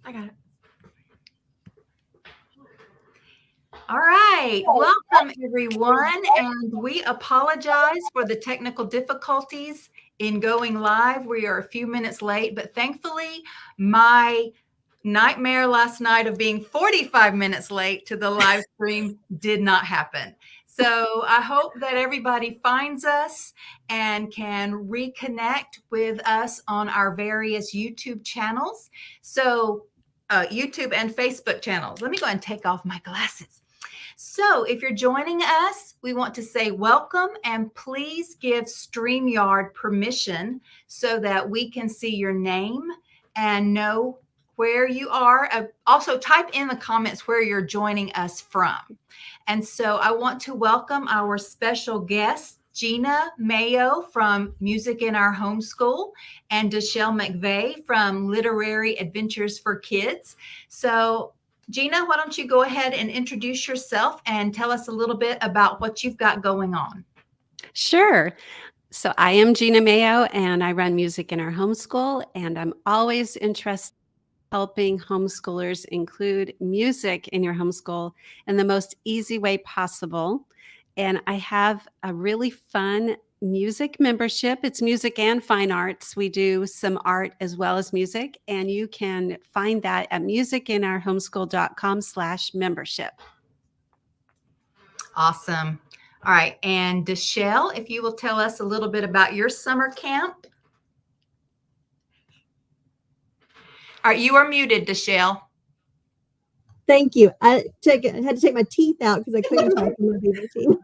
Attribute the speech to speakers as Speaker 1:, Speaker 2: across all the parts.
Speaker 1: I got it. All right. Welcome, everyone. And we apologize for the technical difficulties in going live. We are a few minutes late, but thankfully, my nightmare last night of being 45 minutes late to the live stream did not happen. So I hope that everybody finds us and can reconnect with us on our various YouTube channels. So YouTube and Facebook channels. Let me go ahead and take off my glasses. So if you're joining us, we want to say welcome and please give StreamYard permission so that we can see your name and know where you are. Also type in the comments where you're joining us from. And so I want to welcome our special guest, Gena Mayo from Music in Our Homeschool and Dachelle McVey from Literary Adventures for Kids. So Gena, why don't you go ahead and introduce yourself and tell us a little bit about what you've got going on?
Speaker 2: Sure. So I am Gena Mayo, and I run Music in Our Homeschool, and I'm always interested in helping homeschoolers include music in your homeschool in the most easy way possible. And I have a really fun music membership. It's music and fine arts. We do some art as well as music, and you can find that at musicinourhomeschool.com/membership.
Speaker 1: Awesome. All right. And Dachelle, if you will tell us a little bit about your summer camp. All right, you are muted, Dachelle.
Speaker 3: Thank you. I had to take my teeth out because I couldn't talk to my baby teeth.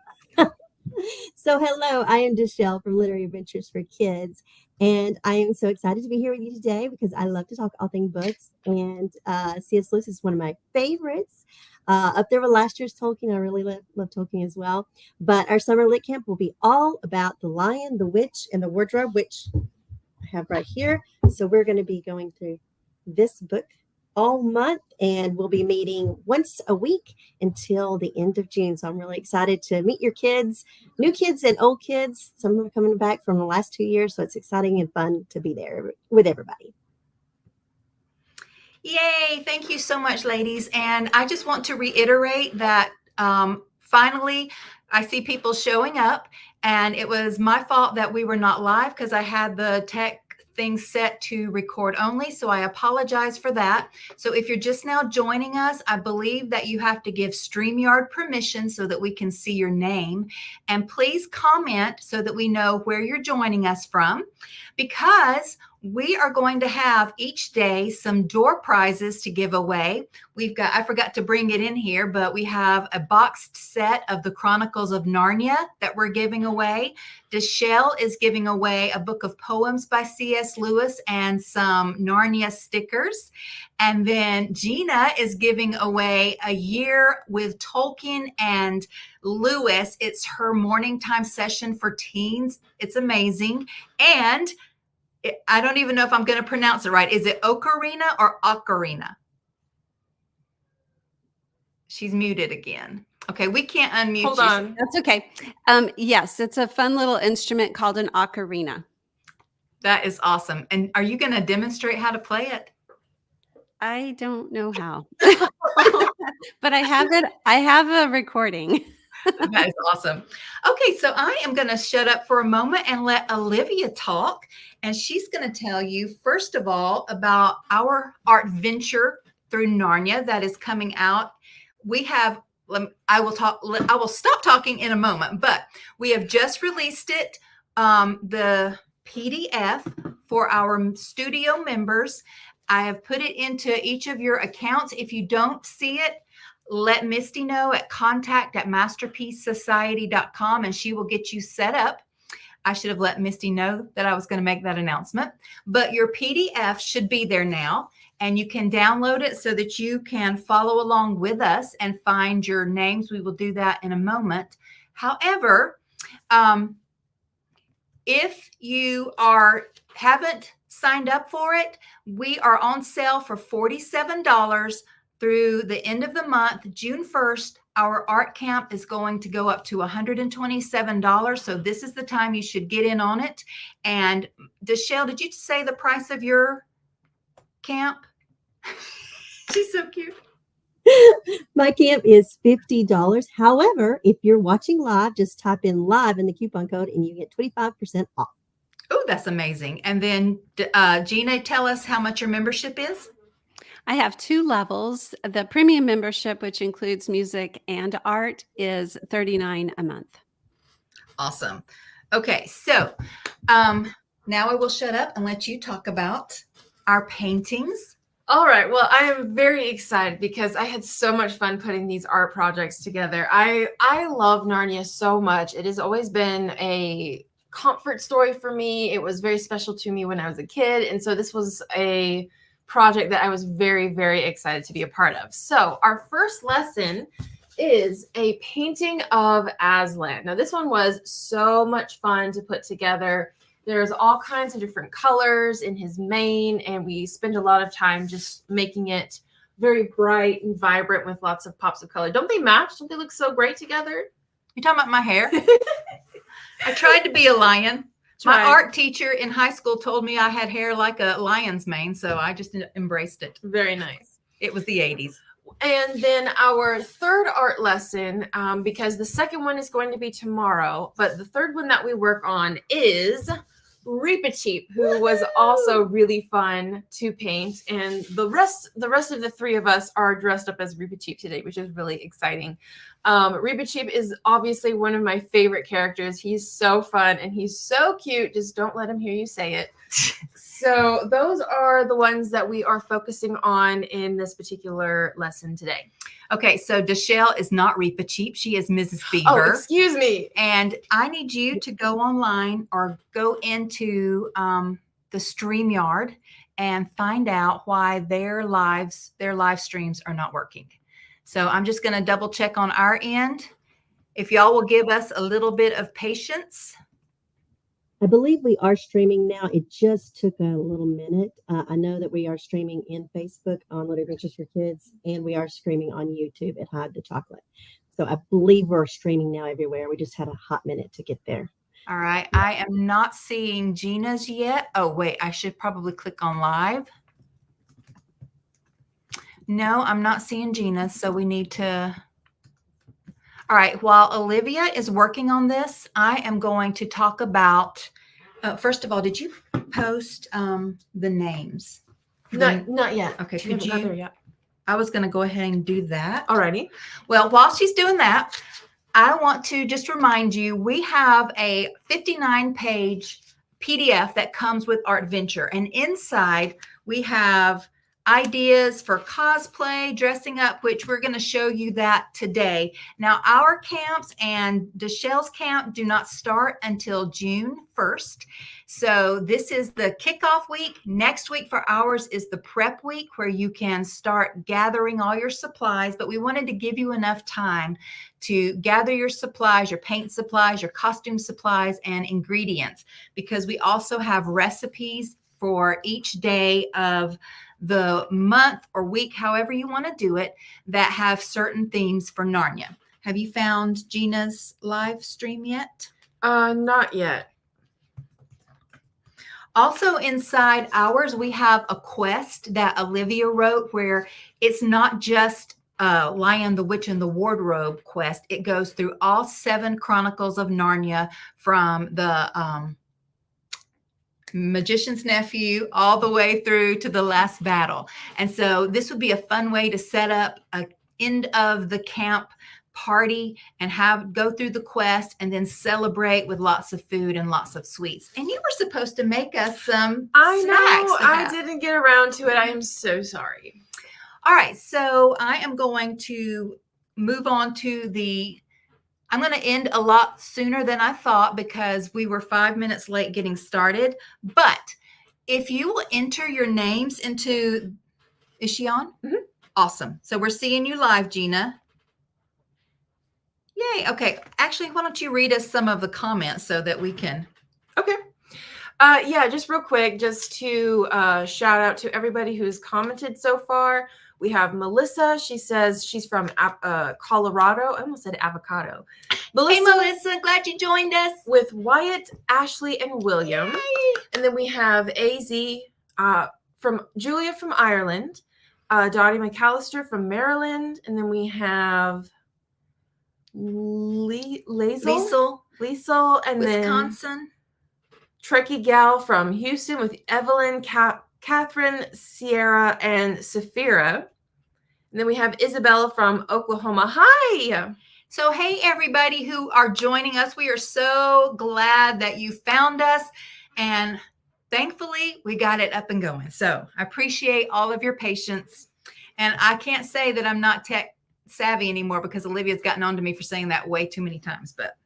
Speaker 3: So hello, I am Dachelle from Literary Adventures for Kids, and I am so excited to be here with you today because I love to talk all things books, and C.S. Lewis is one of my favorites. Up there with last year's Tolkien, I really love Tolkien as well. But our summer lit camp will be all about the Lion, the Witch, and the Wardrobe, which I have right here. So we're going to be going through this book all month, and we'll be meeting once a week until the end of June. So I'm really excited to meet your kids, new kids and old kids. Some of them are coming back from the last 2 years, so it's exciting and fun to be there with everybody.
Speaker 1: Yay. Thank you so much, ladies. And I just want to reiterate that finally, I see people showing up, and it was my fault that we were not live because I had the tech things set to record only. So I apologize for that. So if you're just now joining us, I believe that you have to give StreamYard permission so that we can see your name. And please comment so that we know where you're joining us from, because we are going to have each day some door prizes to give away. I forgot to bring it in here, but we have a boxed set of the Chronicles of Narnia that we're giving away. Dachelle is giving away a book of poems by C.S. Lewis and some Narnia stickers. And then Gena is giving away a year with Tolkien and Lewis. It's her morning time session for teens. It's amazing. And I don't even know if I'm going to pronounce it right. Is it Ocarina or Ocarina? She's muted again. Okay, we can't unmute.
Speaker 4: Hold on.
Speaker 2: That's okay. Yes, it's a fun little instrument called an ocarina.
Speaker 1: That is awesome. And are you going to demonstrate how to play it?
Speaker 2: I don't know how, but I have it. I have a recording.
Speaker 1: That is awesome. Okay, so I am going to shut up for a moment and let Olivia talk. And she's going to tell you, first of all, about our art venture through Narnia that is coming out. I will stop talking in a moment, but we have just released it, the PDF for our studio members. I have put it into each of your accounts. If you don't see it, let Misty know at contact@masterpiecesociety.com and she will get you set up. I should have let Misty know that I was going to make that announcement, but your PDF should be there now, and you can download it so that you can follow along with us and find your names. We will do that in a moment. However, if you haven't signed up for it, we are on sale for $47 through the end of the month, June 1st. Our art camp is going to go up to $127. So this is the time you should get in on it. And Dachelle, did you say the price of your camp? She's so cute.
Speaker 3: My camp is $50. However, if you're watching live, just type in live in the coupon code and you get 25% off.
Speaker 1: Oh, that's amazing. And then, Gina, tell us how much your membership is.
Speaker 2: I have 2 levels. The premium membership, which includes music and art, is $39 a month.
Speaker 1: Awesome. Okay, so now I will shut up and let you talk about our paintings.
Speaker 4: All right. Well, I am very excited because I had so much fun putting these art projects together. I love Narnia so much. It has always been a comfort story for me. It was very special to me when I was a kid. And so this was a project that I was very, very excited to be a part of. So our first lesson is a painting of Aslan. Now, this one was so much fun to put together. There's all kinds of different colors in his mane, and we spend a lot of time just making it very bright and vibrant with lots of pops of color. Don't they match? Don't they look so great together?
Speaker 1: You talking about my hair? I tried to be a lion. My art teacher in high school told me I had hair like a lion's mane, so I just embraced it.
Speaker 4: Very nice.
Speaker 1: It was the 80s.
Speaker 4: And then our third art lesson, because the second one is going to be tomorrow, but the third one that we work on is Reepicheep, who was also really fun to paint, and the rest of the 3 of us are dressed up as Reepicheep today, which is really exciting. Reepicheep is obviously one of my favorite characters. He's so fun and he's so cute. Just don't let him hear you say it. So those are the ones that we are focusing on in this particular lesson today.
Speaker 1: Okay, so Dachelle is not Reepicheep. She is Mrs. Beaver.
Speaker 4: Oh, excuse me.
Speaker 1: And I need you to go online or go into the StreamYard and find out why their live streams are not working. So I'm just going to double check on our end. If y'all will give us a little bit of patience.
Speaker 3: I believe we are streaming now. It just took a little minute. I know that we are streaming in Facebook on Little Adventures for Kids, and we are streaming on YouTube at Hide the Chocolate. So I believe we're streaming now everywhere. We just had a hot minute to get there.
Speaker 1: All right. I am not seeing Gina's yet. Oh, wait. I should probably click on live. No, I'm not seeing Gina's, so we need to. All right. While Olivia is working on this, I am going to talk about, first of all, did you post the names?
Speaker 4: Not yet.
Speaker 1: Okay.
Speaker 4: We haven't got there yet.
Speaker 1: I was going to go ahead and do that.
Speaker 4: Alrighty.
Speaker 1: Well, while she's doing that, I want to just remind you, we have a 59-page PDF that comes with Artventure. And inside, we have ideas for cosplay, dressing up, which we're going to show you that today. Now, our camps and Dachelle's camp do not start until June 1st. So this is the kickoff week. Next week for ours is the prep week where you can start gathering all your supplies. But we wanted to give you enough time to gather your supplies, your paint supplies, your costume supplies, and ingredients, because we also have recipes for each day of the month or week, however you want to do it, that have certain themes for Narnia. Have you found Gina's live stream yet?
Speaker 4: Not yet.
Speaker 1: Also inside ours, we have a quest that Olivia wrote where it's not just Lion, the Witch, and the Wardrobe quest. It goes through all 7 Chronicles of Narnia from the Magician's Nephew all the way through to the last battle. And so this would be a fun way to set up a end of the camp party and go through the quest and then celebrate with lots of food and lots of sweets. And you were supposed to make us some
Speaker 4: I
Speaker 1: snacks.
Speaker 4: know. I didn't get around to it. I am so sorry.
Speaker 1: All right. So I am going to move on to I'm going to end a lot sooner than I thought because we were 5 minutes late getting started. But if you will enter your names into, is she on?
Speaker 4: Mm-hmm.
Speaker 1: Awesome. So we're seeing you live, Gina. Yay. Okay. Actually, why don't you read us some of the comments so that we can.
Speaker 4: Okay. Yeah, just real quick, just to shout out to everybody who's commented so far. We have Melissa. She says she's from Colorado. I almost said avocado.
Speaker 1: Hey, Melissa. Glad you joined us.
Speaker 4: With Wyatt, Ashley, and William.
Speaker 1: Yay.
Speaker 4: And then we have AZ from Julia from Ireland. Dottie McAllister from Maryland. And then we have Liesel, and
Speaker 1: Wisconsin.
Speaker 4: then Trekkie Gal from Houston with Evelyn, Catherine, Sierra, and Saphira. And then we have Isabella from Oklahoma. Hi.
Speaker 1: So, hey, everybody who are joining us. We are so glad that you found us. And thankfully, we got it up and going. So I appreciate all of your patience. And I can't say that I'm not tech savvy anymore because Olivia's gotten on to me for saying that way too many times. But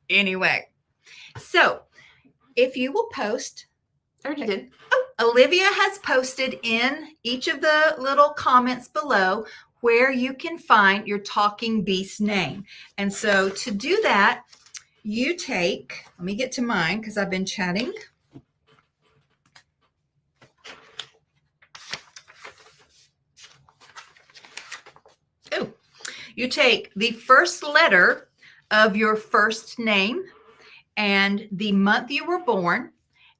Speaker 1: anyway, so if you will post.
Speaker 4: I already did.
Speaker 1: Olivia has posted in each of the little comments below where you can find your talking beast name. And so to do that, you take, let me get to mine because I've been chatting. Oh, you take the first letter of your first name and the month you were born,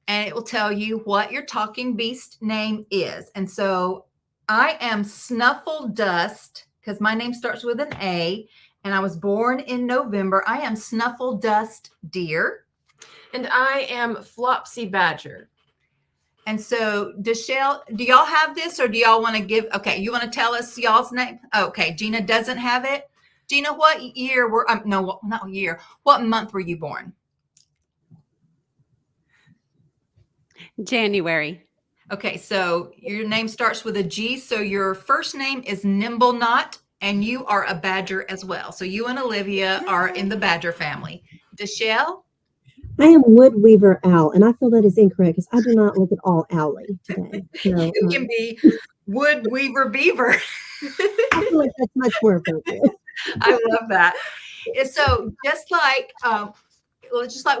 Speaker 1: and it will tell you what your talking beast name is. And so I am Snuffle Dust because my name starts with an A and I was born in November. I am Snuffle Dust Deer.
Speaker 4: And I am Flopsy Badger.
Speaker 1: And so, Dachelle, do y'all have this or do y'all want to give? Okay, you want to tell us y'all's name? Okay, Gena doesn't have it. Gena, what year were, no, not year. What month were you born?
Speaker 2: January.
Speaker 1: Okay, so your name starts with a G. So your first name is Nimble Knot, and you are a badger as well. So you and Olivia are in the badger family. Dachelle?
Speaker 3: I am Wood Weaver Owl, and I feel that is incorrect because I do not look at all owly today. So,
Speaker 1: You can be Wood Weaver Beaver.
Speaker 3: I feel like that's much more appropriate.
Speaker 1: I love that. And so just like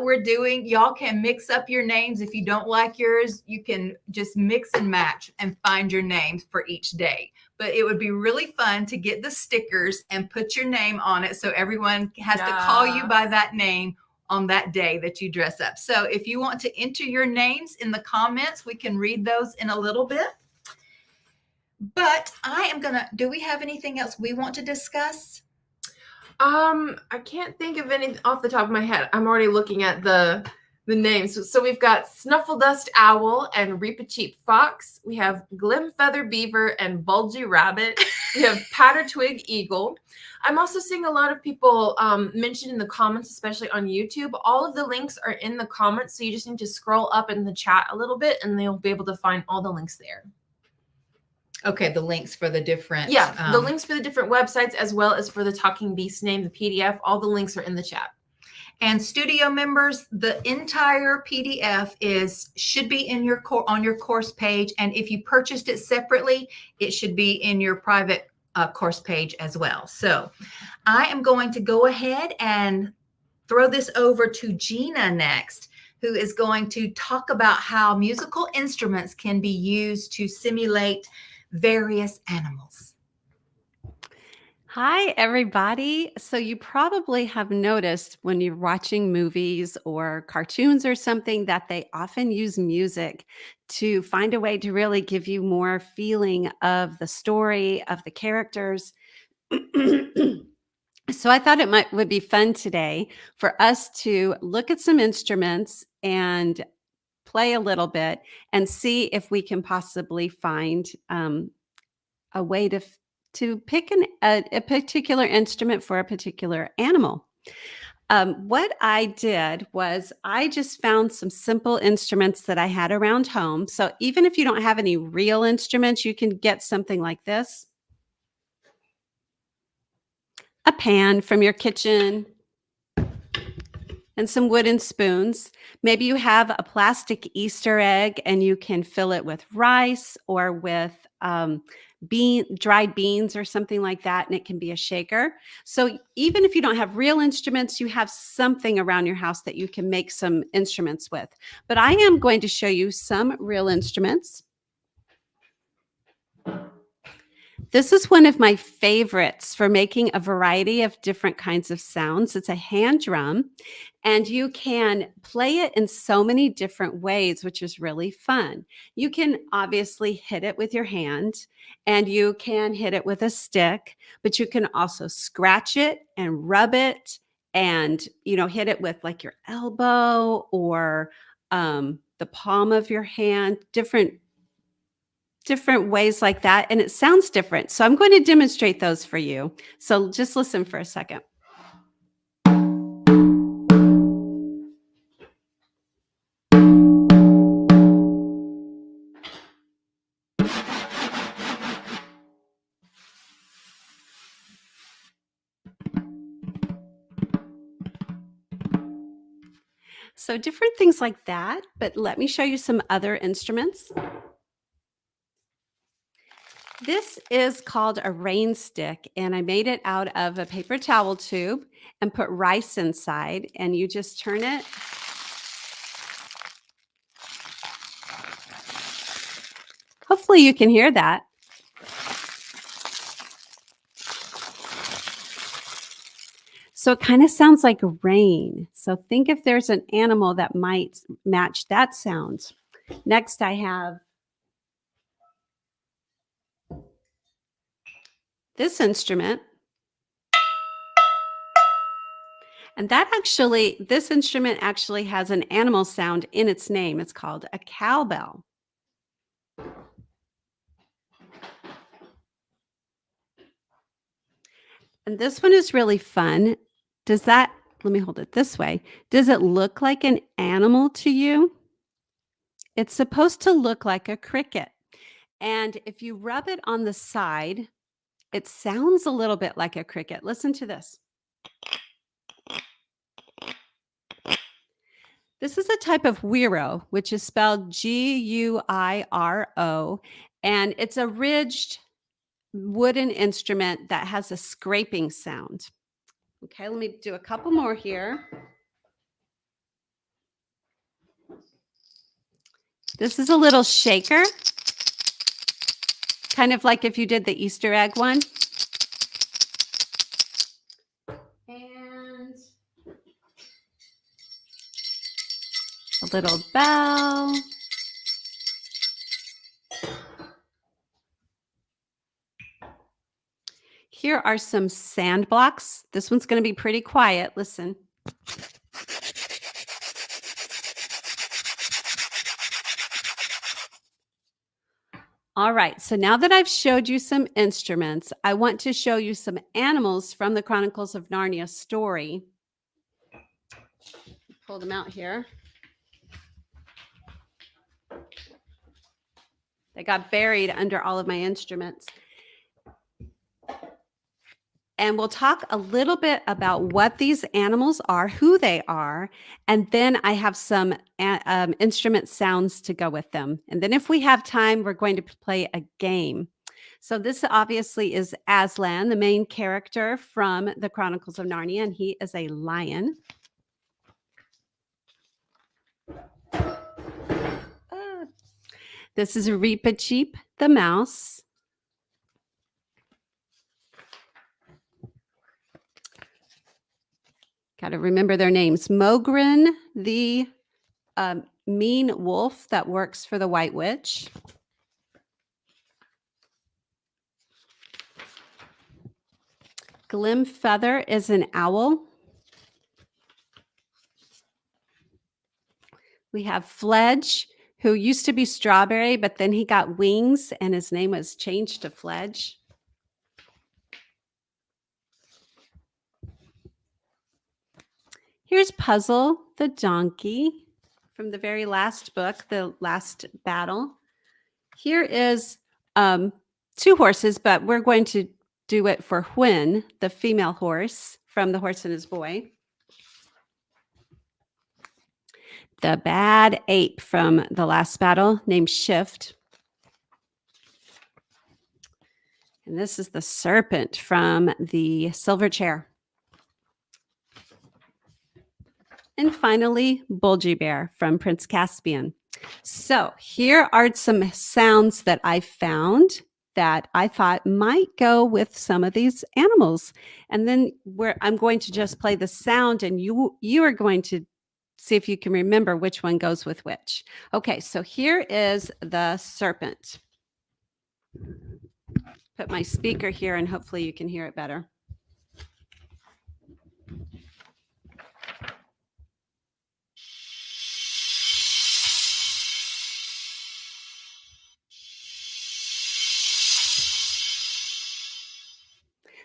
Speaker 1: we're doing, y'all can mix up your names. If you don't like yours, you can just mix and match and find your names for each day. But it would be really fun to get the stickers and put your name on it so everyone has to call you by that name on that day that you dress up. So if you want to enter your names in the comments, we can read those in a little bit. But I am gonna, do we have anything else we want to discuss?
Speaker 4: I can't think of any off the top of my head. I'm already looking at the names. So we've got Snuffledust Owl and Reepicheep Fox. We have Glimfeather Beaver and Bulgy Rabbit. We have Pattertwig Eagle. I'm also seeing a lot of people mention in the comments, especially on YouTube. All of the links are in the comments, so you just need to scroll up in the chat a little bit, and they'll be able to find all the links there.
Speaker 1: Okay, the links for the different.
Speaker 4: Yeah, the links for the different websites as well as for the Talking Beast name, the PDF, all the links are in the chat.
Speaker 1: And studio members, the entire PDF should be in your on your course page. And if you purchased it separately, it should be in your private course page as well. So I am going to go ahead and throw this over to Gena next, who is going to talk about how musical instruments can be used to simulate various animals.
Speaker 2: Hi, everybody. So you probably have noticed when you're watching movies or cartoons or something that they often use music to find a way to really give you more feeling of the story, of the characters. So I thought it would be fun today for us to look at some instruments and play a little bit and see if we can possibly find a way to pick a particular instrument for a particular animal. What I did was I just found some simple instruments that I had around home. So even if you don't have any real instruments, you can get something like this. A pan from your kitchen, and some wooden spoons. Maybe you have a plastic Easter egg and you can fill it with rice or with dried beans or something like that, and it can be a shaker. So even if you don't have real instruments, you have something around your house that you can make some instruments with. But I am going to show you some real instruments. This is one of my favorites for making a variety of different kinds of sounds. It's a hand drum, and you can play it in so many different ways, which is really fun. You can obviously hit it with your hand, and you can hit it with a stick, but you can also scratch it and rub it and, hit it with like your elbow or the palm of your hand, different ways like that, and it sounds different. So I'm going to demonstrate those for you. So just listen for a second. So different things like that, but let me show you some other instruments. This is called a rain stick, and I made it out of a paper towel tube and put rice inside, and you just turn it. Hopefully you can hear that. So it kind of sounds like rain. So think if there's an animal that might match that sound. Next, I have this instrument. And this instrument actually has an animal sound in its name. It's called a cowbell. And this one is really fun. Let me hold it this way. Does it look like an animal to you? It's supposed to look like a cricket. And if you rub it on the side, it sounds a little bit like a cricket. Listen to this. This is a type of güiro, which is spelled Guiro, and it's a ridged wooden instrument that has a scraping sound. Okay, let me do a couple more here. This is a little shaker, kind of like if you did the Easter egg one. And a little bell. Here are some sand blocks. This one's going to be pretty quiet. Listen. All right, so now that I've showed you some instruments, I want to show you some animals from the Chronicles of Narnia story. Pull them out here. They got buried under all of my instruments. And we'll talk a little bit about what these animals are, who they are, and then I have some instrument sounds to go with them. And then if we have time, we're going to play a game. So this obviously is Aslan, the main character from the Chronicles of Narnia, and he is a lion. This is Reepicheep, the mouse. Got to remember their names. Mogren, the mean wolf that works for the White Witch. Glimfeather is an owl. We have Fledge, who used to be Strawberry, but then he got wings and his name was changed to Fledge. Here's Puzzle, the donkey, from the very last book, the last battle. Here is 2 horses, but we're going to do it for Hwin, the female horse from The Horse and His Boy. The bad ape from the last battle named Shift. And this is the serpent from the Silver Chair. And finally, Bulgy Bear from Prince Caspian. So here are some sounds that I found that I thought might go with some of these animals. And then I'm going to just play the sound, and you are going to see if you can remember which one goes with which. Okay, so here is the serpent. Put my speaker here and hopefully you can hear it better.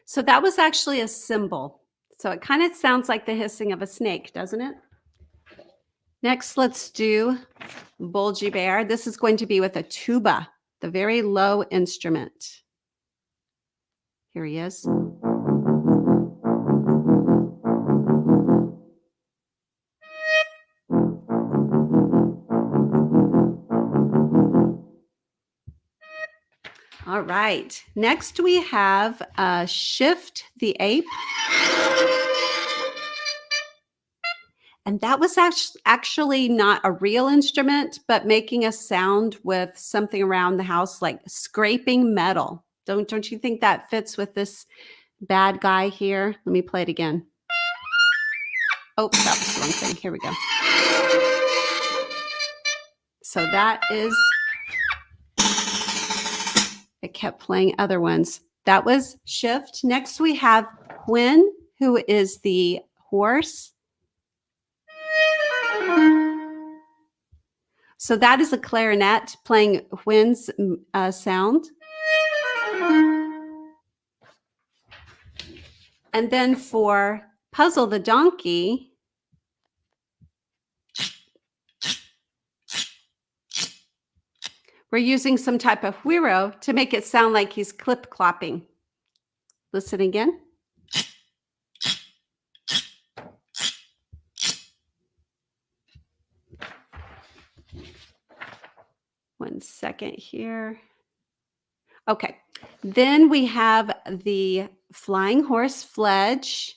Speaker 2: So that was actually a cymbal. So it kind of sounds like the hissing of a snake, doesn't it? Next, let's do Bulgy Bear. This is going to be with a tuba, the very low instrument. Here he is. All right. Next, we have Shift the Ape. And that was actually not a real instrument, but making a sound with something around the house, like scraping metal. Don't you think that fits with this bad guy here? Let me play it again. Oh, that was the wrong thing. Here we go. So that is, it kept playing other ones. That was Shift. Next we have Quinn, who is the horse. So that is a clarinet playing Quinn's sound. And then for Puzzle the donkey, we're using some type of whiro to make it sound like he's clip-clopping. Listen again. One second here. Okay, then we have the flying horse Fledge.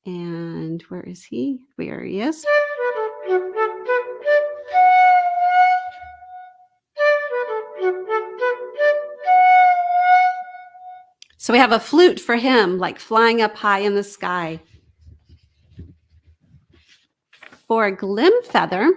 Speaker 2: And where is he? Where he is. So we have a flute for him, like flying up high in the sky. For Glimfeather,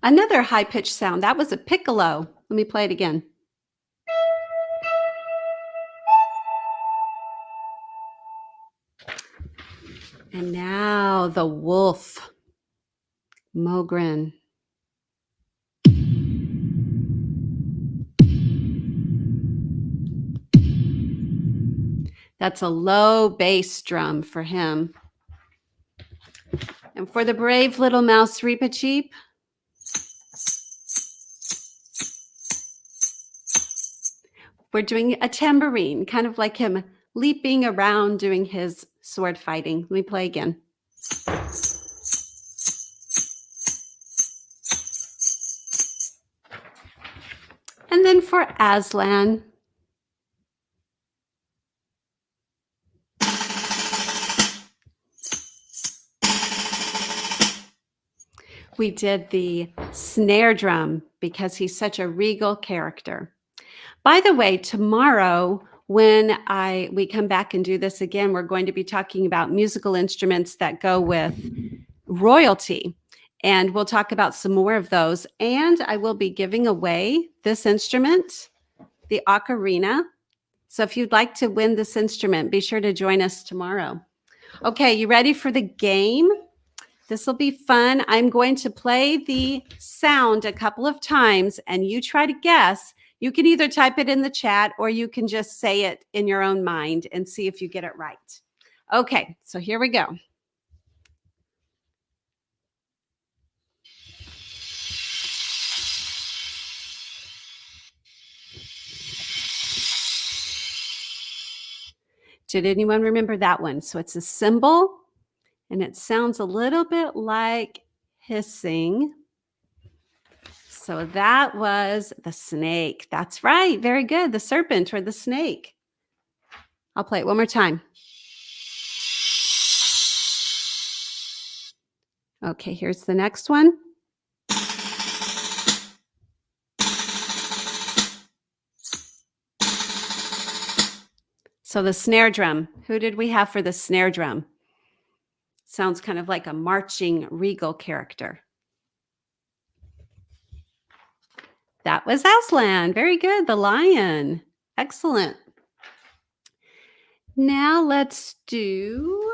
Speaker 2: another high-pitched sound. That was a piccolo. Let me play it again. And now the wolf, Mogren. That's a low bass drum for him. And for the brave little mouse Reepicheep, we're doing a tambourine, kind of like him leaping around doing his sword fighting. Let me play again. And then for Aslan, we did the snare drum because he's such a regal character. By the way, tomorrow when we come back and do this again, we're going to be talking about musical instruments that go with royalty. And we'll talk about some more of those. And I will be giving away this instrument, the ocarina. So if you'd like to win this instrument, be sure to join us tomorrow. Okay, you ready for the game? This will be fun. I'm going to play the sound a couple of times and you try to guess. You can either type it in the chat or you can just say it in your own mind and see if you get it right. Okay, so here we go. Did anyone remember that one? So it's a cymbal and it sounds a little bit like hissing. So that was the snake. That's right. Very good. The serpent or the snake. I'll play it one more time. Okay, here's the next one. So the snare drum. Who did we have for the snare drum? Sounds kind of like a marching regal character. That was Aslan. Very good. The lion. Excellent. Now let's do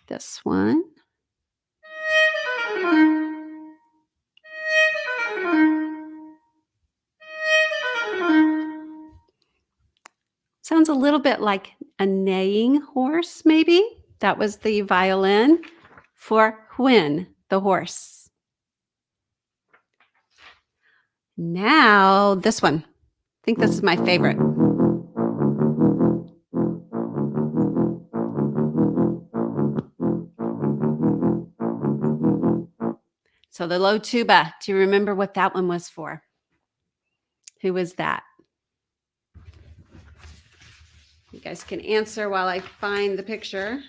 Speaker 2: this one. Sounds a little bit like a neighing horse, maybe. That was the violin for Hwin, the horse. Now this one. I think this is my favorite. So the low tuba. Do you remember what that one was for? Who was that? You guys can answer while I find the picture.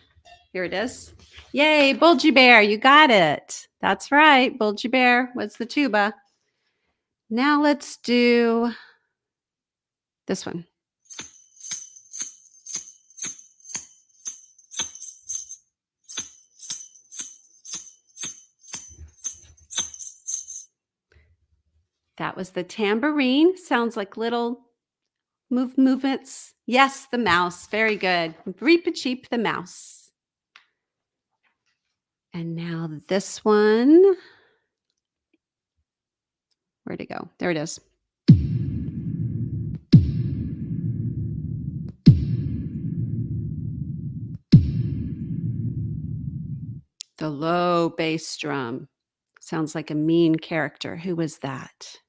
Speaker 2: Here it is. Yay, Bulgy Bear, you got it. That's right, Bulgy Bear was the tuba. Now let's do this one. That was the tambourine. Sounds like little movements. Yes, the mouse. Very good. Reep-a-cheep, the mouse. And now this one. Where'd it go? There it is. The low bass drum. Sounds like a mean character. Who was that?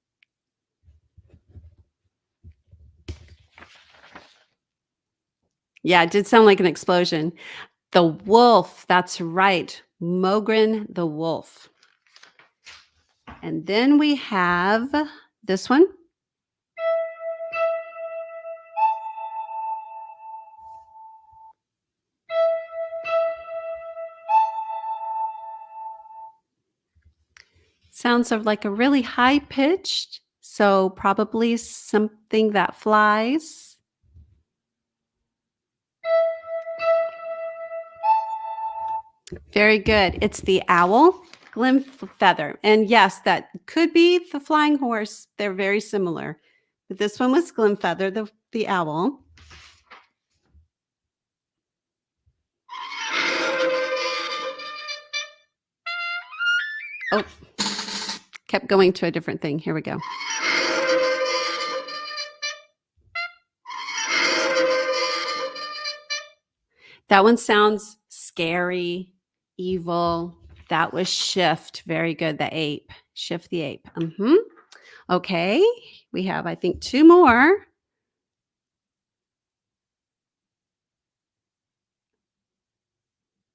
Speaker 2: Yeah, it did sound like an explosion. The wolf. That's right. Mogren the wolf. And then we have this one. Sounds of like a really high pitched, so probably something that flies. Very good. It's the owl, Glimfeather. And yes, that could be the flying horse. They're very similar. But this one was Glimfeather, the owl. Oh, kept going to a different thing. Here we go. That one sounds scary, evil. That was Shift. Very good. The ape. Shift the ape. Okay. We have, I think, two more.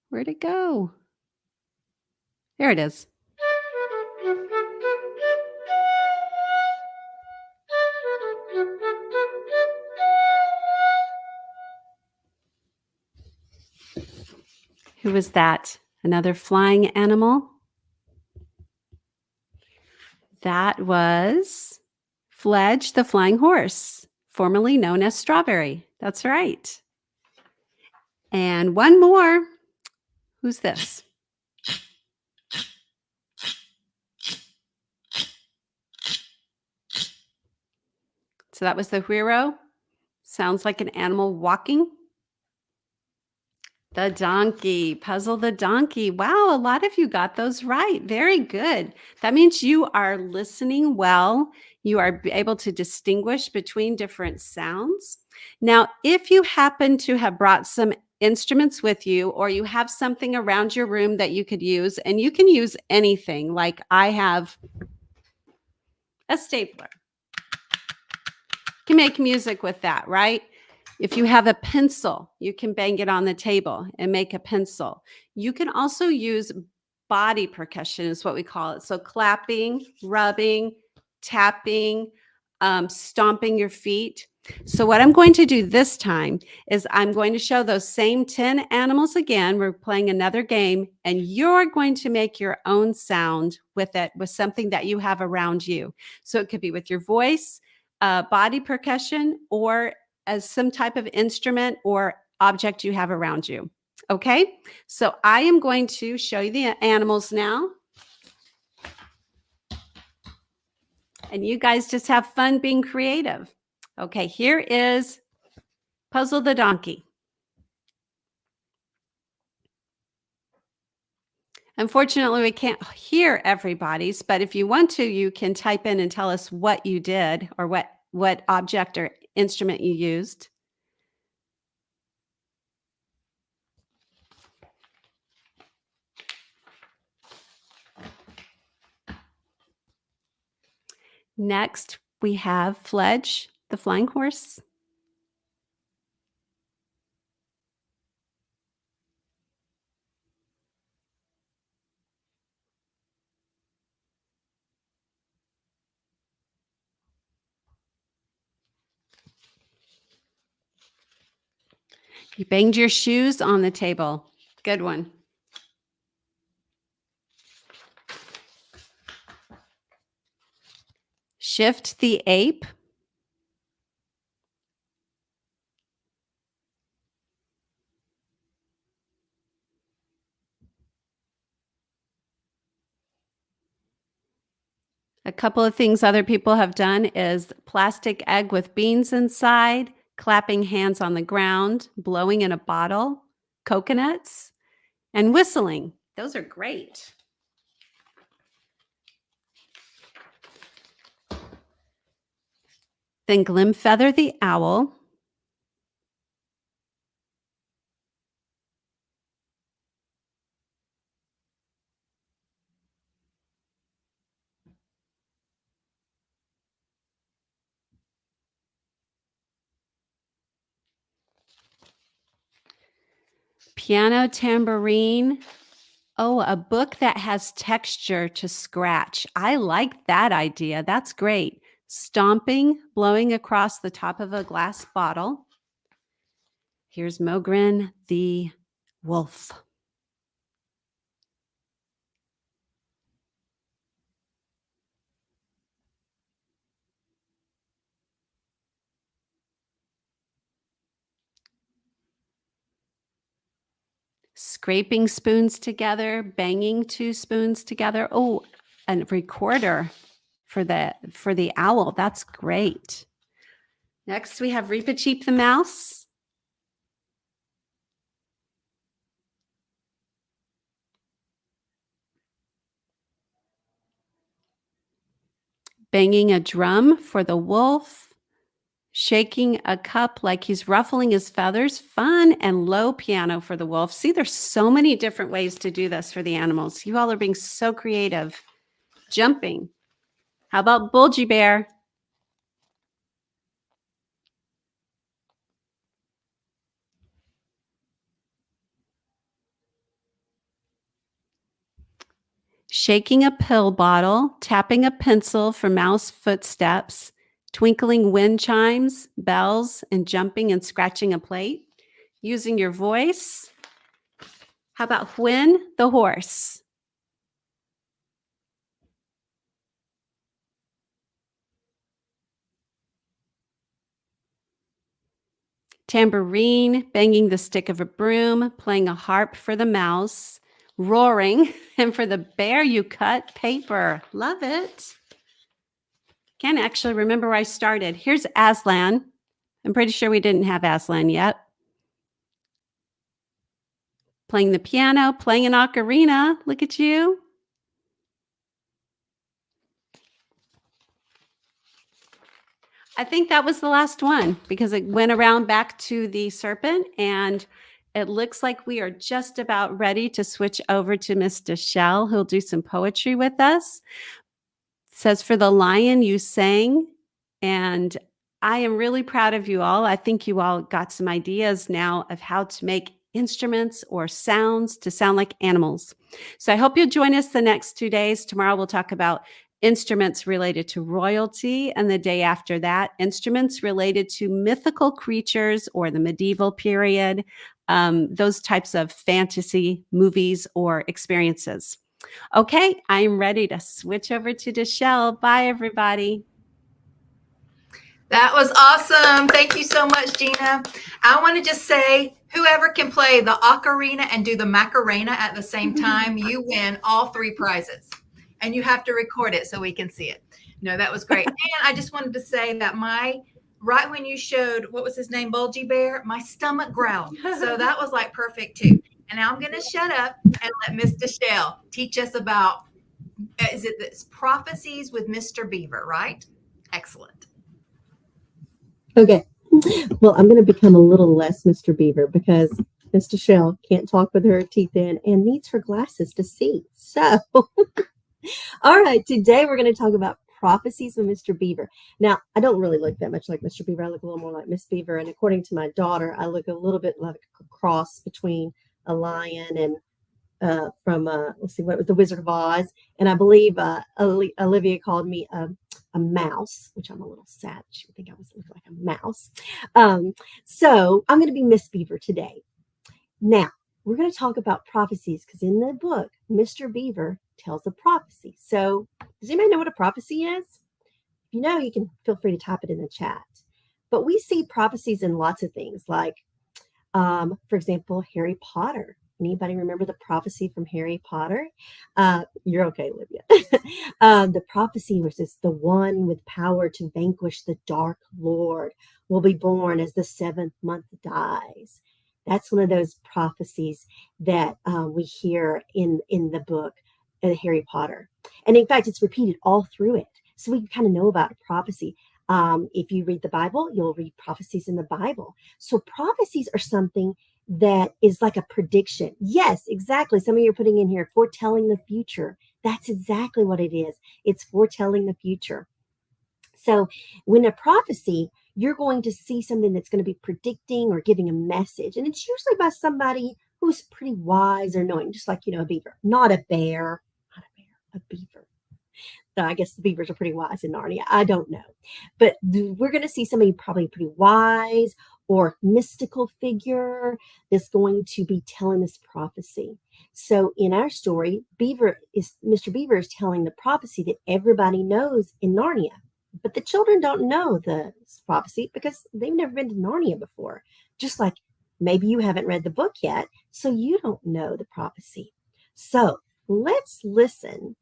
Speaker 2: Where'd it go? There it is. Who was that? Another flying animal? That was Fledge the flying horse, formerly known as Strawberry. That's right. And one more. Who's this? So that was the Huiro. Sounds like an animal walking. The donkey, Puzzle the donkey. Wow, a lot of you got those right. Very good. That means you are listening well. You are able to distinguish between different sounds. Now, if you happen to have brought some instruments with you, or you have something around your room that you could use, and you can use anything, like I have a stapler. You can make music with that, right? If you have a pencil, you can bang it on the table and make a pencil. You can also use body percussion is what we call it. So clapping, rubbing, tapping, stomping your feet. So what I'm going to do this time is I'm going to show those same 10 animals again. We're playing another game, and you're going to make your own sound with it, with something that you have around you. So it could be with your voice, body percussion, or as some type of instrument or object you have around you. Okay, so I am going to show you the animals now. And you guys just have fun being creative. Okay, here is Puzzle the Donkey. Unfortunately, we can't hear everybody's, but if you want to, you can type in and tell us what you did or what object or instrument you used. Next, we have Fledge, the flying horse. You banged your shoes on the table. Good one. Shift the ape. A couple of things other people have done is plastic egg with beans inside, clapping hands on the ground, blowing in a bottle, coconuts, and whistling. Those are great. Then Glimfeather the owl. Piano tambourine. Oh, a book that has texture to scratch. I like that idea. That's great. Stomping, blowing across the top of a glass bottle. Here's Mogren the wolf. Scraping spoons together, banging two spoons together. Oh, a recorder for the owl. That's great. Next, we have Reepicheep the mouse. Banging a drum for the wolf. Shaking a cup like he's ruffling his feathers. Fun and low piano for the wolf. See, there's so many different ways to do this for the animals. You all are being so creative. Jumping. How about Bulgy Bear? Shaking a pill bottle, tapping a pencil for mouse footsteps, twinkling wind chimes, bells, and jumping and scratching a plate. Using your voice. How about Hwin the horse? Tambourine, banging the stick of a broom, playing a harp for the mouse, roaring, and for the bear you cut paper. Love it. Can't actually remember where I started. Here's Aslan. I'm pretty sure we didn't have Aslan yet. Playing the piano, playing an ocarina. Look at you. I think that was the last one because it went around back to the serpent, and it looks like we are just about ready to switch over to Miss Dachelle, who'll do some poetry with us. It says, for the lion you sang, and I am really proud of you all. I think you all got some ideas now of how to make instruments or sounds to sound like animals. So I hope you'll join us the next 2 days. Tomorrow we'll talk about instruments related to royalty, and the day after that, instruments related to mythical creatures or the medieval period, those types of fantasy movies or experiences. Okay, I'm ready to switch over to Dachelle. Bye, everybody.
Speaker 1: That was awesome. Thank you so much, Gina. I want to just say, whoever can play the ocarina and do the Macarena at the same time, you win all 3 prizes. And you have to record it so we can see it. No, that was great. And I just wanted to say that right when you showed, what was his name, Bulgy Bear, my stomach growled. So that was like perfect too. And now I'm going to shut up and let Miss Dachelle teach us about, is it this prophecies with Mr. Beaver, right? Excellent.
Speaker 3: Okay. Well, I'm going to become a little less Mr. Beaver because Miss Dachelle can't talk with her teeth in and needs her glasses to see. So, all right, today we're going to talk about prophecies with Mr. Beaver. Now, I don't really look that much like Mr. Beaver. I look a little more like Miss Beaver. And according to my daughter, I look a little bit like a cross between a lion and from, let's see, what was The Wizard of Oz. And I believe Olivia called me a mouse, which I'm a little sad. She would think I was looking like a mouse. So I'm going to be Miss Beaver today. Now, we're going to talk about prophecies because in the book, Mr. Beaver tells a prophecy. So does anybody know what a prophecy is? If you know, you can feel free to type it in the chat. But we see prophecies in lots of things, like, for example, Harry Potter. Anybody remember the prophecy from Harry Potter? You're okay, Olivia. The prophecy was this: the one with power to vanquish the Dark Lord will be born as the 7th month dies. That's one of those prophecies that we hear in the book, Harry Potter. And in fact, it's repeated all through it. So we kind of know about prophecy. If you read the Bible, you'll read prophecies in the Bible. So prophecies are something that is like a prediction. Yes, exactly. Some of you are putting in here, foretelling the future. That's exactly what it is. It's foretelling the future. So when a prophecy, you're going to see something that's going to be predicting or giving a message. And it's usually by somebody who's pretty wise or knowing, just like, a beaver, not a bear, a beaver. So I guess the beavers are pretty wise in Narnia. I don't know. But we're going to see somebody probably pretty wise or mystical figure that's going to be telling this prophecy. So in our story, Mr. Beaver is telling the prophecy that everybody knows in Narnia. But the children don't know the prophecy because they've never been to Narnia before. Just like maybe you haven't read the book yet, so you don't know the prophecy. So let's listen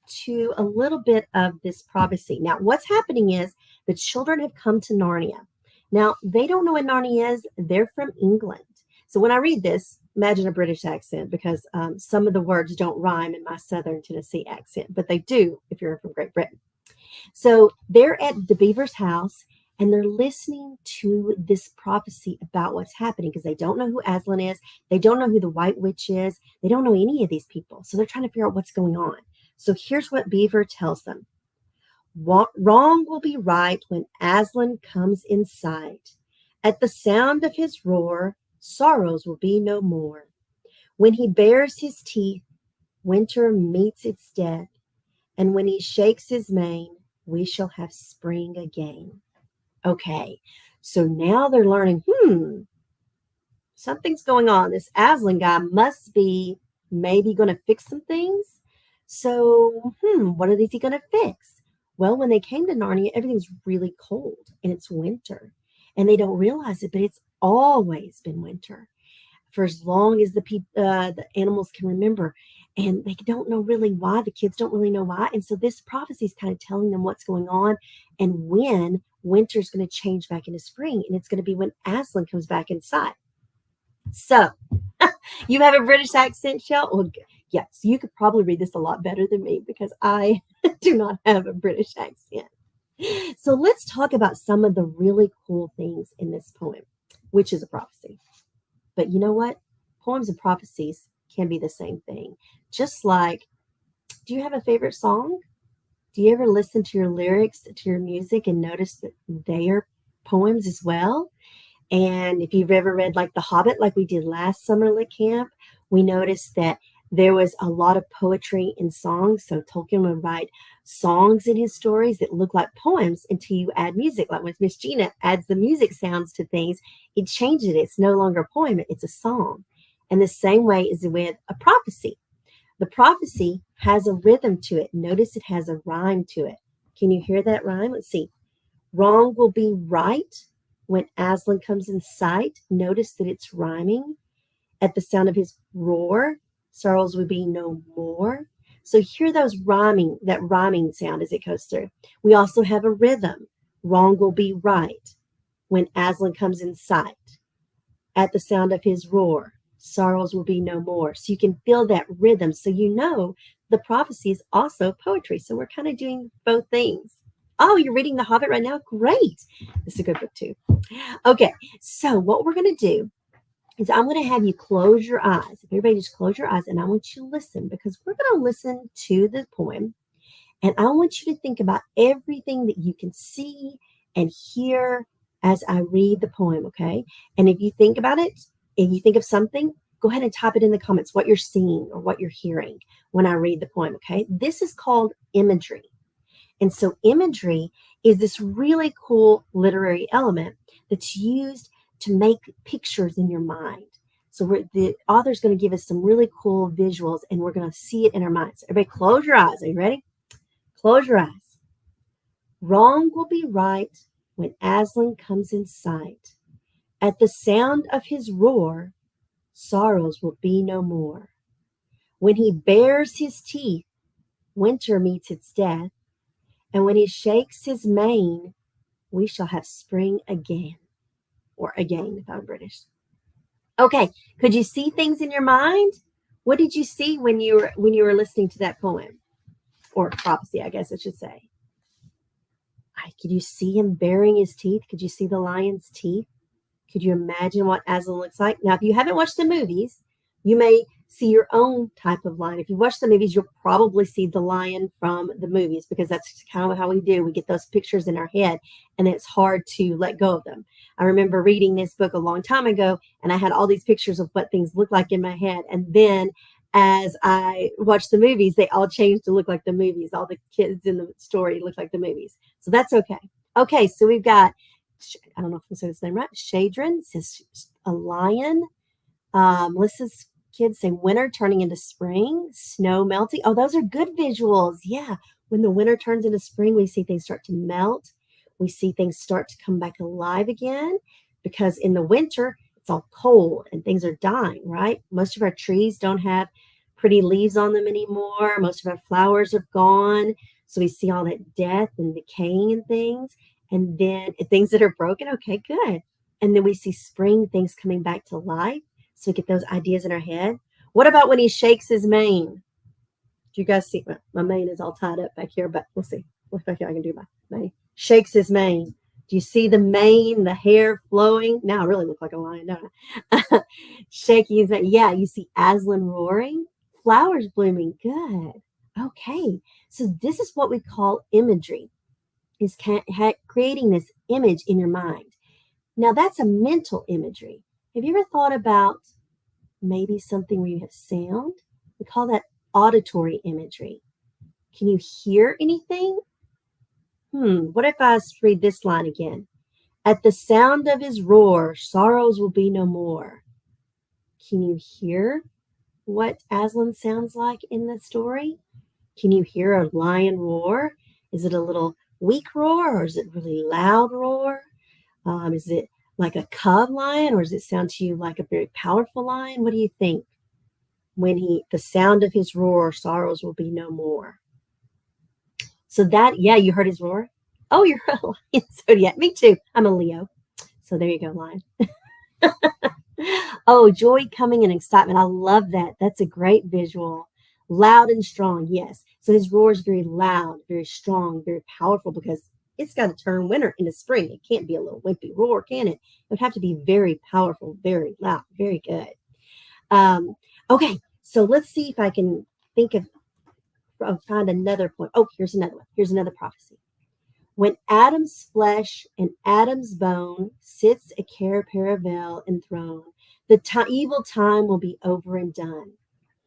Speaker 3: to a little bit of this prophecy. Now, what's happening is the children have come to Narnia. Now, they don't know what Narnia is. They're from England. So when I read this, imagine a British accent because some of the words don't rhyme in my Southern Tennessee accent, but they do if you're from Great Britain. So they're at the Beaver's house and they're listening to this prophecy about what's happening because they don't know who Aslan is. They don't know who the White Witch is. They don't know any of these people. So they're trying to figure out what's going on. So here's what Beaver tells them. Wrong will be right when Aslan comes in sight. At the sound of his roar, sorrows will be no more. When he bares his teeth, winter meets its death. And when he shakes his mane, we shall have spring again. Okay, so now they're learning, something's going on. This Aslan guy must be maybe going to fix some things. So, what is he going to fix? Well, when they came to Narnia, everything's really cold and it's winter. And they don't realize it, but it's always been winter for as long as the animals can remember. And they don't know really why. The kids don't really know why. And so this prophecy is kind of telling them what's going on and when winter's going to change back into spring. And it's going to be when Aslan comes back inside. So you have a British accent, Shell? Well, yes, you could probably read this a lot better than me because I do not have a British accent. So let's talk about some of the really cool things in this poem, which is a prophecy. But you know what? Poems and prophecies can be the same thing. Just like, do you have a favorite song? Do you ever listen to your lyrics, to your music, and notice that they are poems as well? And if you've ever read like The Hobbit, like we did last summer lit camp, we noticed that There was a lot of poetry in songs. So Tolkien would write songs in his stories that look like poems until you add music. Like when Miss Gina adds the music sounds to things, it changes it. It's no longer a poem, it's a song. And the same way is with a prophecy. The prophecy has a rhythm to it. Notice it has a rhyme to it. Can you hear that rhyme? Let's see. Wrong will be right when Aslan comes in sight. Notice that it's rhyming. At the sound of his roar, sorrows will be no more. So hear those rhyming, that rhyming sound as it goes through. We also have a rhythm. Wrong will be right when Aslan comes in sight. At the sound of his roar, sorrows will be no more. So you can feel that rhythm. So you know the prophecy is also poetry. So we're kind of doing both things. Oh, you're reading The Hobbit right now? Great. This is a good book too. Okay, so what we're going to do is I'm going to have you close your eyes. If everybody just close your eyes, and I want you to listen, because we're going to listen to the poem. And I want you to think about everything that you can see and hear as I read the poem, okay? And if you think about it, and you think of something, go ahead and type it in the comments, what you're seeing or what you're hearing when I read the poem, okay? This is called imagery. And so imagery is this really cool literary element that's used to make pictures in your mind. So the author's going to give us some really cool visuals, and we're going to see it in our minds. Everybody close your eyes. Are you ready? Close your eyes. Wrong will be right when Aslan comes in sight. At the sound of his roar, sorrows will be no more. When he bares his teeth, winter meets its death. And when he shakes his mane, we shall have spring again. Or again, if I'm British. Okay, could you see things in your mind? What did you see when you were listening to that poem? Or prophecy, I guess I should say. Could you see him baring his teeth? Could you see the lion's teeth? Could you imagine what Aslan looks like? Now, if you haven't watched the movies, you may see your own type of lion. If you watch the movies, you'll probably see the lion from the movies, because that's kind of how we do. We get those pictures in our head, and it's hard to let go of them. I remember reading this book a long time ago, and I had all these pictures of what things look like in my head. And then as I watched the movies, they all changed to look like the movies. All the kids in the story look like the movies. So that's okay. Okay, so we've got, I don't know if I'm saying his name right, Shadrin says a lion. Melissa's kids say winter turning into spring, snow melting. Oh, those are good visuals. Yeah, when the winter turns into spring, we see things start to melt. We see things start to come back alive again, because in the winter, it's all cold and things are dying, right? Most of our trees don't have pretty leaves on them anymore. Most of our flowers are gone. So we see all that death and decaying and things. And then things that are broken, okay, good. And then we see spring things coming back to life. So we get those ideas in our head. What about when he shakes his mane? Do you guys see? My mane is all tied up back here, but we'll see. What back here I can do my mane. Shakes his mane. Do you see the mane, the hair flowing? Now I really look like a lion, don't I? Shaking his mane. Yeah, you see Aslan roaring. Flowers blooming. Good. Okay. So this is what we call imagery, is creating this image in your mind. Now that's a mental imagery. Have you ever thought about maybe something where you have sound? We call that auditory imagery. Can you hear anything? What if I read this line again? At the sound of his roar, sorrows will be no more. Can you hear what Aslan sounds like in the story? Can you hear a lion roar? Is it a little weak roar, or is it really loud roar? Is it like a cub lion, or does it sound to you like a very powerful lion? What do you think? When the sound of his roar, sorrows will be no more. So that, yeah, you heard his roar. Oh, you're a lion. So yeah, me too. I'm a Leo. So there you go, lion. Oh, joy coming and excitement. I love that. That's a great visual. Loud and strong. Yes. So his roar is very loud, very strong, very powerful, because it's got to turn winter into spring. It can't be a little wimpy roar, can it? It would have to be very powerful, very loud, very good. Okay, so let's see if I can find another point. Oh, here's another one. Here's another prophecy. When Adam's flesh and Adam's bone sits a caravel enthroned, the evil time will be over and done.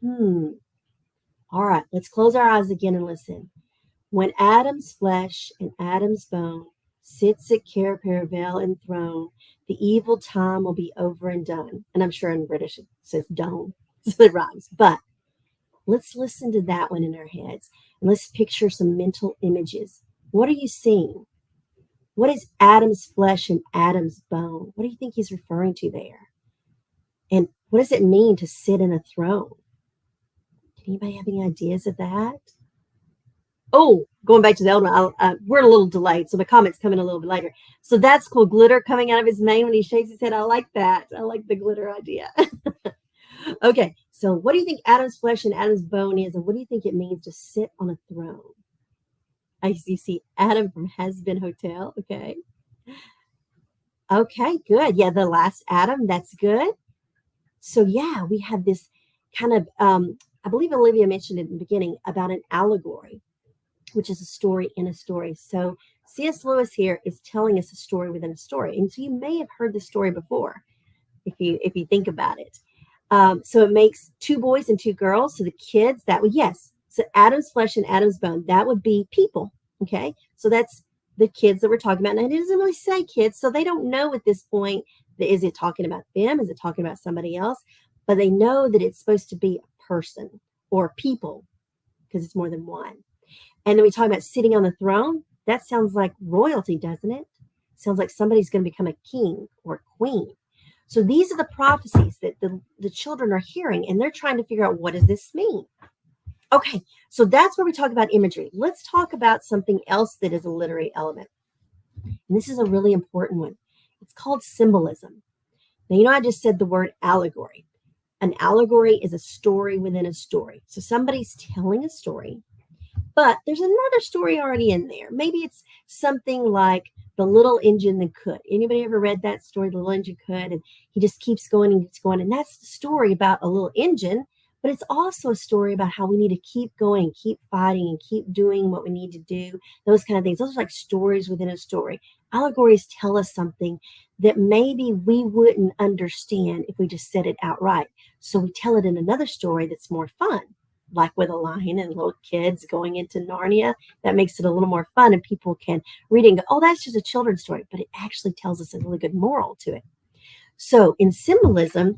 Speaker 3: All right, let's close our eyes again and listen. When Adam's flesh and Adam's bone sits at Caravel enthroned, the evil time will be over and done. And I'm sure in British it says done, so it rhymes. But let's listen to that one in our heads and let's picture some mental images. What are you seeing? What is Adam's flesh and Adam's bone? What do you think he's referring to there? And what does it mean to sit in a throne? Anybody have any ideas of that? Oh, going back to the old one, we're a little delayed, so the comments come in a little bit later. So that's cool. Glitter coming out of his mane when he shakes his head. I like that. I like the glitter idea. Okay, so what do you think Adam's flesh and Adam's bone is, and what do you think it means to sit on a throne? I see Adam from Has Been Hotel. Okay. Okay, good. Yeah, the last Adam. That's good. So yeah, we have this kind of, I believe Olivia mentioned it in the beginning about an allegory, which is a story in a story. So C.S. Lewis here is telling us a story within a story. And so you may have heard this story before if you think about it. So it makes two boys and two girls. So the kids, that would, yes. So Adam's flesh and Adam's bone, that would be people. Okay. So that's the kids that we're talking about. And it doesn't really say kids. So they don't know at this point, is it talking about them? Is it talking about somebody else? But they know that it's supposed to be a person or people because it's more than one. And then we talk about sitting on the throne. That sounds like royalty, doesn't it? Sounds like somebody's going to become a king or a queen. So these are the prophecies that the children are hearing, and they're trying to figure out, what does this mean? Okay, so that's where we talk about imagery. Let's talk about something else that is a literary element. And this is a really important one. It's called symbolism. Now, I just said the word allegory. An allegory is a story within a story. So somebody's telling a story, but there's another story already in there. Maybe it's something like The Little Engine That Could. Anybody ever read that story, The Little Engine Could? And he just keeps going and keeps going. And that's the story about a little engine, but it's also a story about how we need to keep going, keep fighting, and keep doing what we need to do, those kind of things. Those are like stories within a story. Allegories tell us something that maybe we wouldn't understand if we just said it outright. So we tell it in another story that's more fun, like with a lion and little kids going into Narnia. That makes it a little more fun, and people can read it and go, oh, that's just a children's story, but it actually tells us a really good moral to it. So in symbolism,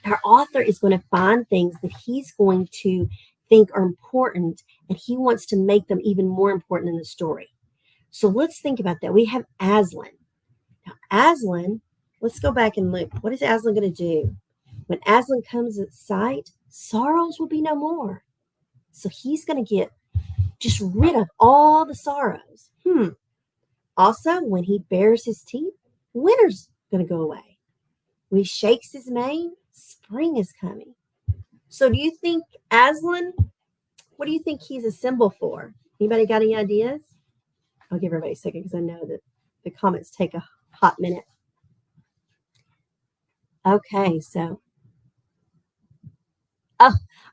Speaker 3: our author is going to find things that he's going to think are important, and he wants to make them even more important in the story. So let's think about that. We have Aslan. Now, Aslan, let's go back and look. What is Aslan going to do? When Aslan comes at sight, sorrows will be no more. So he's going to get just rid of all the sorrows. Also, when he bares his teeth, winter's going to go away. When he shakes his mane, spring is coming. So do you think Aslan, what do you think he's a symbol for? Anybody got any ideas? I'll give everybody a second because I know that the comments take a hot minute. Okay, so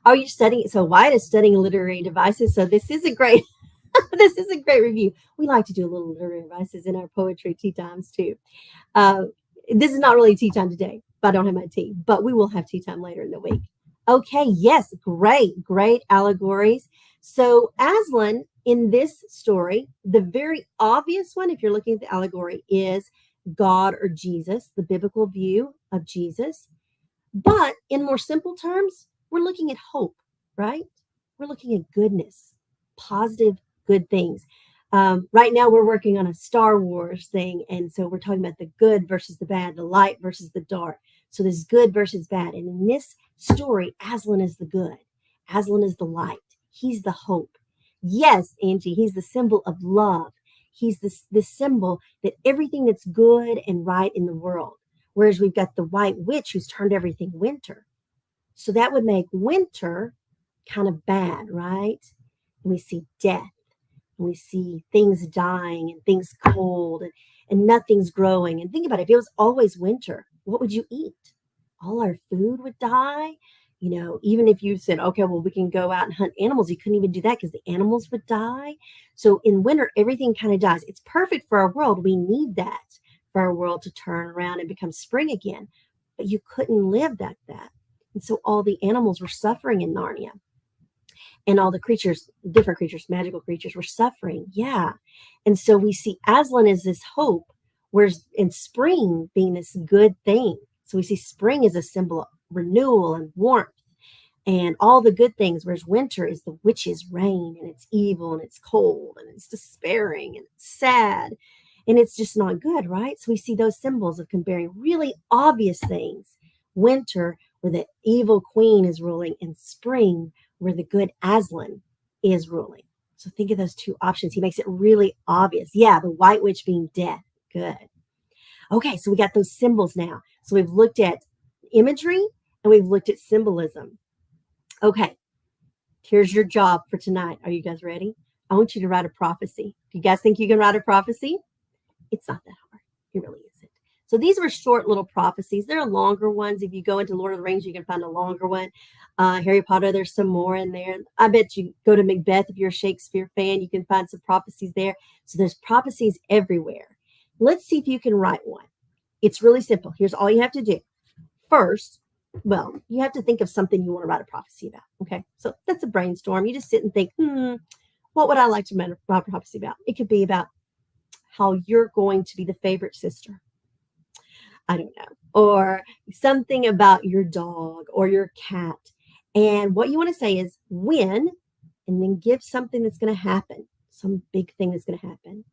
Speaker 3: are you studying? So Wyatt is studying literary devices. So this is a great review. We like to do a little literary devices in our poetry tea times too. This is not really tea time today, but I don't have my tea, but we will have tea time later in the week. Okay, yes, great allegories. So Aslan in this story, the very obvious one, if you're looking at the allegory, is God or Jesus, the biblical view of Jesus. But in more simple terms, we're looking at hope, right? We're looking at goodness, positive, good things. Right now, we're working on a Star Wars thing. And so we're talking about the good versus the bad, the light versus the dark. So there's good versus bad. And in this story, Aslan is the good. Aslan is the light. He's the hope. Yes, Angie, he's the symbol of love. He's the symbol that everything that's good and right in the world. Whereas we've got the white witch who's turned everything winter. So that would make winter kind of bad, right? And we see death. And we see things dying and things cold and nothing's growing. And think about it. If it was always winter, what would you eat? All our food would die. Even if you said, okay, well, we can go out and hunt animals, you couldn't even do that because the animals would die. So in winter, everything kind of dies. It's perfect for our world. We need that for our world to turn around and become spring again. But you couldn't live like that. And so all the animals were suffering in Narnia. And all the creatures, different creatures, magical creatures were suffering. Yeah. And so we see Aslan as this hope, whereas in spring being this good thing. So we see spring as a symbol of renewal and warmth and all the good things, whereas winter is the witch's reign, and it's evil and it's cold and it's despairing and it's sad and it's just not good, right? So we see those symbols of comparing really obvious things. Winter, where the evil queen is ruling, and spring, where the good Aslan is ruling. So think of those two options. He makes it really obvious. Yeah, the white witch being death. Good. Okay, so we got those symbols now. So we've looked at imagery and we've looked at symbolism. Okay, here's your job for tonight. Are you guys ready? I want you to write a prophecy. Do you guys think you can write a prophecy? It's not that hard. It really isn't. So these were short little prophecies. There are longer ones. If you go into Lord of the Rings, you can find a longer one. Harry Potter, there's some more in there. I bet you go to Macbeth, if you're a Shakespeare fan, you can find some prophecies there. So there's prophecies everywhere. Let's see if you can write one. It's really simple. Here's all you have to do. First, well, you have to think of something you want to write a prophecy about. Okay, so that's a brainstorm. You just sit and think, what would I like to write a prophecy about? It could be about how you're going to be the favorite sister. I don't know. Or something about your dog or your cat. And what you want to say is when, and then give something that's going to happen, some big thing that's going to happen.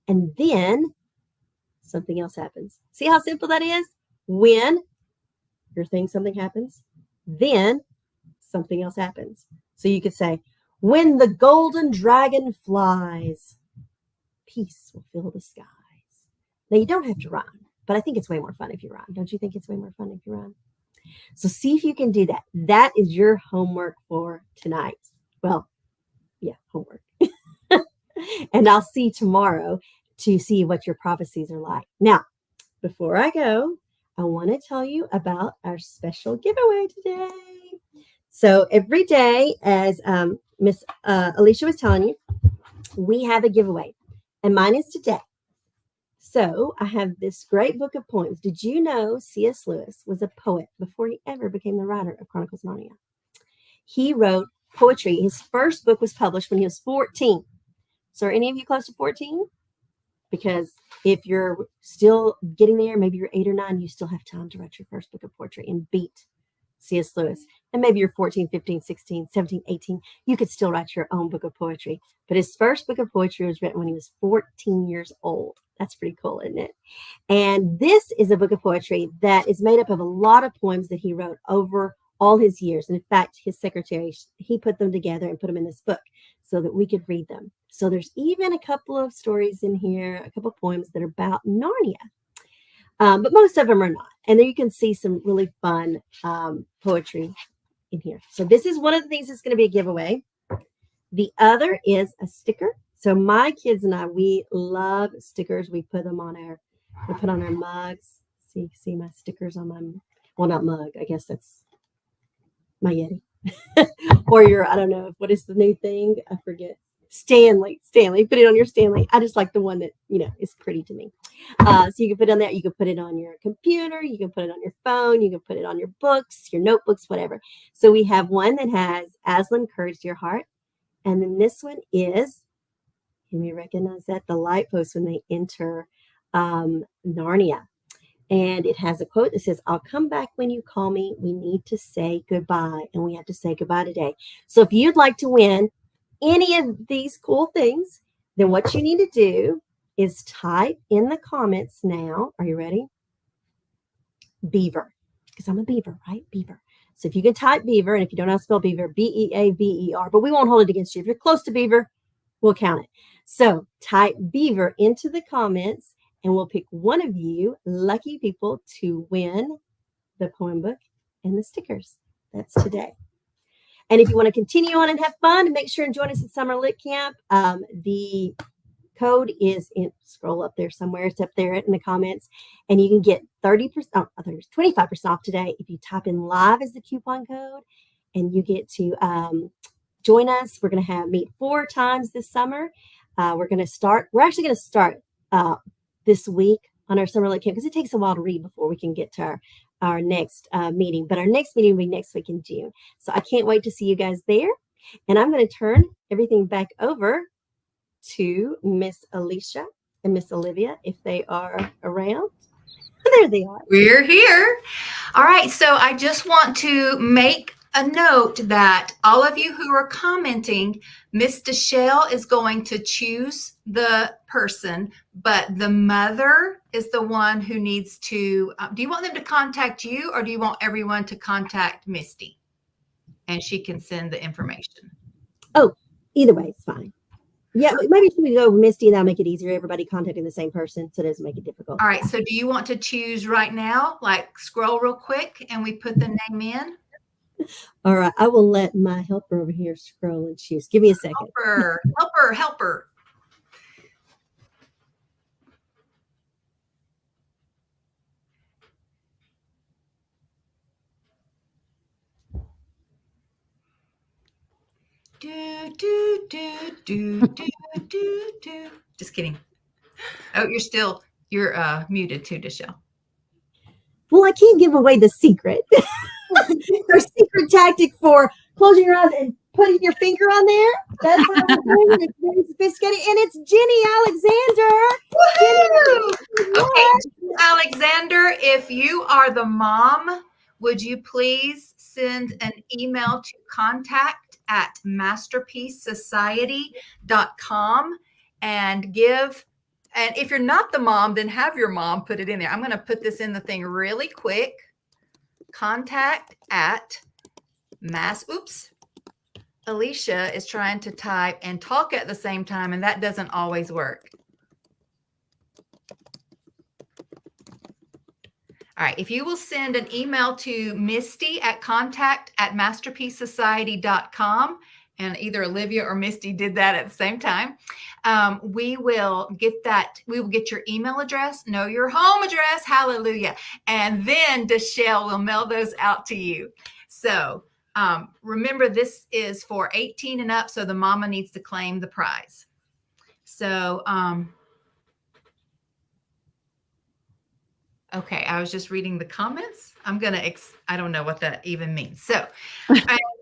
Speaker 3: And then something else happens. See how simple that is? When you're thinking something happens, then something else happens. So you could say, when the golden dragon flies, peace will fill the skies. Now you don't have to rhyme, but I think it's way more fun if you rhyme. Don't you think it's way more fun if you rhyme? So see if you can do that. That is your homework for tonight. Well, yeah, homework. And I'll see you tomorrow to see what your prophecies are like. Now, before I go, I want to tell you about our special giveaway today. So every day, as Miss Alicia was telling you, we have a giveaway. And mine is today. So I have this great book of poems. Did you know C.S. Lewis was a poet before he ever became the writer of Chronicles of Narnia? He wrote poetry. His first book was published when he was 14. So are any of you close to 14? Because if you're still getting there, maybe you're 8 or 9, you still have time to write your first book of poetry and beat C.S. Lewis. And maybe you're 14, 15, 16, 17, 18. You could still write your own book of poetry. But his first book of poetry was written when he was 14 years old. That's pretty cool, isn't it? And this is a book of poetry that is made up of a lot of poems that he wrote over all his years. And in fact, his secretary, he put them together and put them in this book so that we could read them. So there's even a couple of stories in here, a couple of poems that are about Narnia. But most of them are not. And there you can see some really fun poetry in here. So this is one of the things that's going to be a giveaway. The other is a sticker. So my kids and I, we love stickers. We put them on our mugs. See my stickers on my, well, not mug. I guess that's my Yeti. Or your, I don't know, what is the new thing? I forget. Stanley, put it on your Stanley. I just like the one that, is pretty to me. So you can put it on there. You can put it on your computer. You can put it on your phone. You can put it on your books, your notebooks, whatever. So we have one that has Aslan, courage to your heart. And then this one is, can you recognize that? The light post when they enter Narnia. And it has a quote that says, I'll come back when you call me. We need to say goodbye. And we have to say goodbye today. So if you'd like to win any of these cool things, then what you need to do is type in the comments now. Are you ready? Beaver. Because I'm a beaver, right? Beaver. So if you can type beaver, and if you don't know how to spell beaver, B-E-A-V-E-R, but we won't hold it against you. If you're close to beaver, we'll count it. So type beaver into the comments, and we'll pick one of you lucky people to win the poem book and the stickers. That's today. And if you want to continue on and have fun, make sure and join us at Summer Lit Camp. The code is scroll up there somewhere. It's up there in the comments. And you can get 25% off today if you type in live as the coupon code. And you get to join us. We're going to meet 4 times this summer. We're actually going to start this week on our Summer Lit Camp because it takes a while to read before we can get to our next meeting. But our next meeting will be next week in June. So I can't wait to see you guys there. And I'm going to turn everything back over to Miss Alicia and Miss Olivia if they are around. There they are.
Speaker 1: We're here. All right. So I just want to make a note that all of you who are commenting, Miss Dachelle is going to choose the person, but the mother is the one who needs to. Do you want them to contact you, or do you want everyone to contact Misty and she can send the information?
Speaker 3: Oh, either way, it's fine. Yeah, maybe we go Misty, and that'll make it easier. Everybody contacting the same person, so it doesn't make it difficult.
Speaker 1: All right. So do you want to choose right now? Like scroll real quick and we put the name in?
Speaker 3: All right. I will let my helper over here scroll and choose. Give me a second.
Speaker 1: Helper. Do. Just kidding. Oh, you're muted too, Dachelle.
Speaker 3: Well, I can't give away the secret. Our secret tactic for closing your eyes and putting your finger on there. That's what I'm doing. It's very sophisticated. And it's Jenny Alexander.
Speaker 1: Okay, Alexander, if you are the mom, would you please send an email to contact@masterpiecesociety.com and give. And if you're not the mom, then have your mom put it in there. I'm going to put this in the thing really quick. Oops. Alicia is trying to type and talk at the same time, and that doesn't always work. All right. If you will send an email to Misty at contact@masterpiecesociety.com, and either Olivia or Misty did that at the same time, we will get that. We will get your email address, know your home address, hallelujah. And then Dachelle will mail those out to you. So remember, this is for 18 and up, so the mama needs to claim the prize. So, okay, I was just reading the comments. I don't know what that even means. So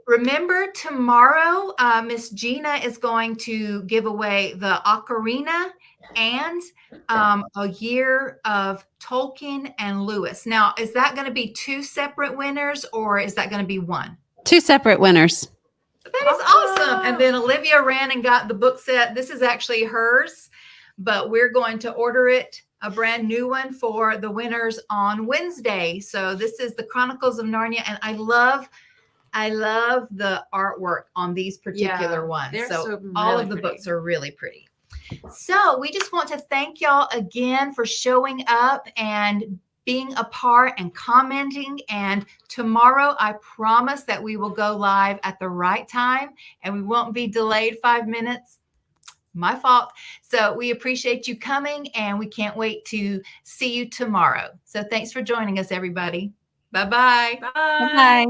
Speaker 1: remember, tomorrow, Miss Gena is going to give away the ocarina and a year of Tolkien and Lewis. Now, is that going to be two separate winners, or is that going to be one?
Speaker 2: Two separate winners.
Speaker 1: That is awesome. And then Olivia ran and got the book set. This is actually hers, but we're going to order it, a brand new one, for the winners on Wednesday. So this is the Chronicles of Narnia, and I love the artwork on these particular ones. So all of the books are really pretty. So we just want to thank y'all again for showing up and being a part and commenting. And tomorrow, I promise that we will go live at the right time and we won't be delayed 5 minutes. My fault. So we appreciate you coming, and we can't wait to see you tomorrow. So thanks for joining us, everybody. Bye-bye.
Speaker 4: Bye.
Speaker 2: Bye.